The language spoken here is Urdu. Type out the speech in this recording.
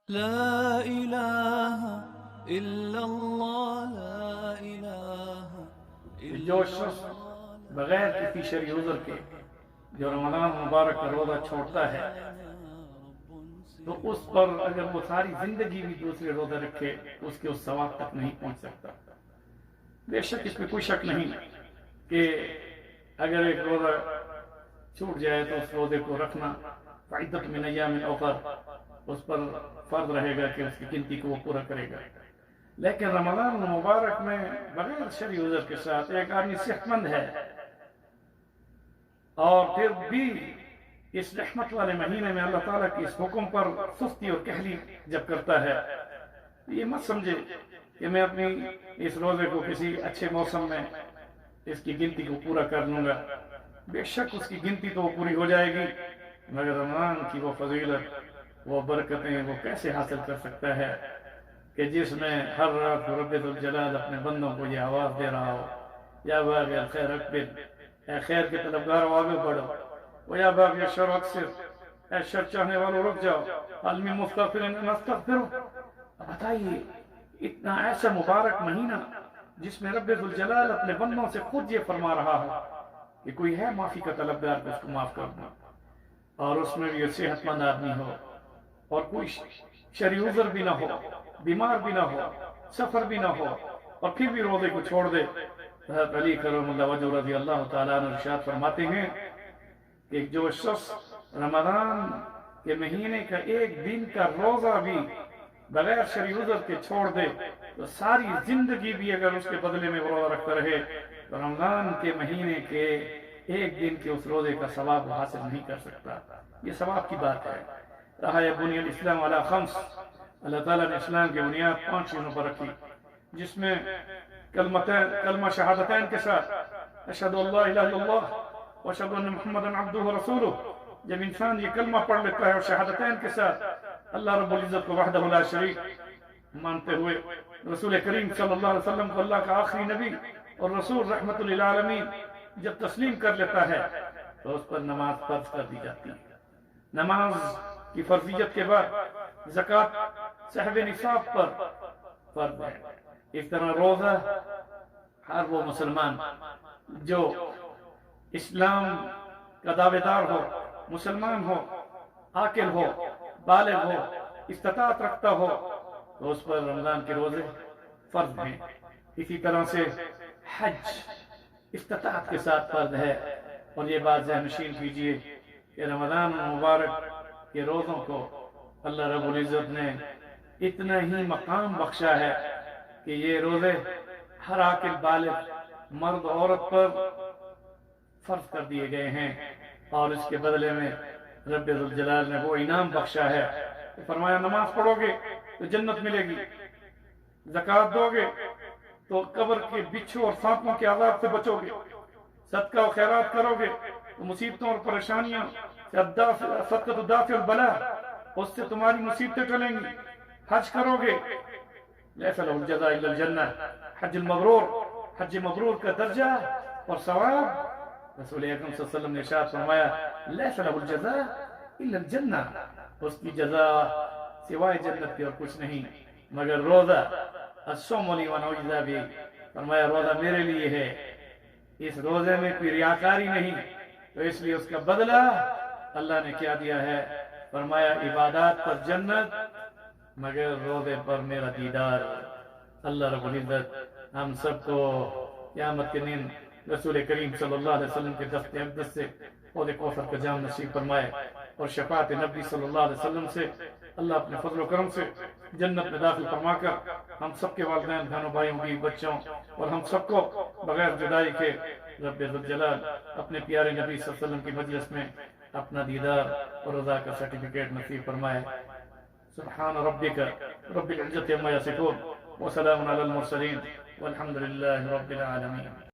لا إله إلا الله لا إله جو إلا شخص الله بغیر کسی شرعی عذر کے جو رمضان مبارک کا روزہ چھوڑتا ہے تو اس پر اگر وہ ساری زندگی بھی دوسرے روزے رکھے تو اس کے اس ثواب تک نہیں پہنچ سکتا۔ بے شک اس میں کوئی شک نہیں کہ اگر ایک روزہ چھوٹ جائے تو اس روزے کو رکھنا فعدت من ایام اخر اس پر فرض رہے گا کہ اس کی گنتی کو وہ پورا کرے گا۔ لیکن رمضان مبارک میں بغیر شرعی عذر کے ساتھ ایک آدمی صحت مند ہے اور پھر بھی اس رحمت والے مہینے میں اللہ تعالیٰ کی اس حکم پر سستی اور کہلی جب کرتا ہے، یہ مت سمجھے کہ میں اپنی اس روزے کو کسی اچھے موسم میں اس کی گنتی کو پورا کر لوں گا۔ بے شک اس کی گنتی تو پوری ہو جائے گی، مگر رمضان کی وہ فضیلت، وہ برکتیں وہ کیسے حاصل کر سکتا ہے کہ جس میں ہر رات رب ذوالجلال اپنے بندوں کو یہ آواز دے رہا ہو، یا باغ الخیر اقبل، اے خیر کے طلبگاروں آگے بڑھو، ویا باغ الشر اکثر، اے شر چاہنے والوں رک جاؤ، عالمی مستغفرین نستغفرو۔ بتائیے اتنا ایسا مبارک مہینہ جس میں رب ذوالجلال اپنے بندوں سے خود یہ فرما رہا ہو کہ کوئی ہے معافی کا طلبگار تو اس کو معاف کر دوں، اور اس میں بھی یہ صحت مند آدمی ہو اور کوئی شرعی عذر بھی نہ ہو، بیمار بھی نہ ہو، سفر بھی نہ ہو، اور پھر بھی روزے کو چھوڑ دے۔ حضرت علی کرم اللہ وجہ رضی اللہ تعالیٰ عنہ ارشاد فرماتے ہیں کہ جو شخص رمضان کے مہینے کا ایک دن کا روزہ بھی بغیر شرعی عذر کے چھوڑ دے تو ساری زندگی بھی اگر اس کے بدلے میں وہ روزہ رکھتا رہے تو رمضان کے مہینے کے ایک دن کے اس روزے کا ثواب حاصل نہیں کر سکتا۔ یہ ثواب کی بات ہے۔ رہا ہے بنی الاسلام علی خمس، اللہ تعالیٰ نے اسلام کی بنیاد 5 چیزوں پر رکھی، جس میں کلمہ شہادتین کے ساتھ اشہد ان لا الہ الا اللہ واشہد ان محمدا عبدہ ورسولہ، جب انسان یہ کلمہ پڑھ لیتا ہے اور شہادتین کے ساتھ اللہ رب العزت کو وحدہ لا شریک مانتے ہوئے، رسول کریم صلی اللہ علیہ وسلم کو اللہ کا آخری نبی اور رسول رحمت للعالمین جب تسلیم کر لیتا ہے تو اس پر نماز فرض کر دی جاتی ہے۔ نماز کی فرضیت کے بعد زکوٰۃ صاحب نصاب پر فرض ہے۔ اس طرح روزہ ہر وہ مسلمان جو اسلام کا دعوے دار ہو، مسلمان ہو، عاقل ہو، بالغ ہو، استطاعت رکھتا ہو تو اس پر رمضان کے روزے فرض ہیں۔ اسی طرح سے حج استطاعت کے ساتھ فرض ہے، اور یہ بات ذہن نشین کیجئے کہ رمضان مبارک کے روزوں کو اللہ رب العزت نے اتنا ہی مقام بخشا ہے کہ یہ روزے ہر عاقل بالغ مرد عورت پر فرض کر دیے گئے ہیں، اور اس کے بدلے میں رب ذوالجلال نے وہ انعام بخشا ہے کہ فرمایا نماز پڑھو گے تو جنت ملے گی، زکوٰۃ دو گے تو قبر کے بچھو اور سانپوں کے عذاب سے بچو گے، صدقہ و خیرات کرو گے تو مصیبتوں اور پریشانیاں صدقۃ دافع البلاء اس سے تمہاری مصیبتیں ٹلیں گی، حج کرو گے لیس لہ الجزاء الا الجنہ، حج المبرور، حج مبرور کا درجہ اور ثواب رسول اکرم صلی اللہ علیہ وسلم نے ارشاد فرمایا لیس لہ الجزاء الا الجنہ، اس کی جزا سوائے جنت کے اور کچھ نہیں مگر روزہ۔ الصوم لی وانا اجزی بہ، فرمایا روزہ میرے لیے ہے، اس روزے میں کوئی ریاکاری نہیں، تو اس لیے اس کا بدلہ اللہ نے کیا دیا ہے، فرمایا عبادات پر جنت مگر روزے پر میرا دیدار۔ اللہ رب العزت ہم سب کو قیامت کے دن رسول کریم صلی اللہ علیہ وسلم کے دست اقدس سے حوض کوثر کا جام نصیب فرمائے، اور شفاعت نبی صلی اللہ علیہ وسلم سے اللہ اپنے فضل و کرم سے جنت میں داخل فرما کر ہم سب کے والدین، بہنوں، بھائیوں، بیوی، بچوں اور ہم سب کو بغیر جدائی کے رب ذوالجلال اپنے پیارے نبی صلی اللہ علیہ وسلم کی مجلس میں اپنا دیدار اور رضا کا سرٹیفکیٹ نصیب فرمائے۔ سبحان ربک رب العزت عما یصفون وسلام علی المرسلین والحمد للہ رب العالمین۔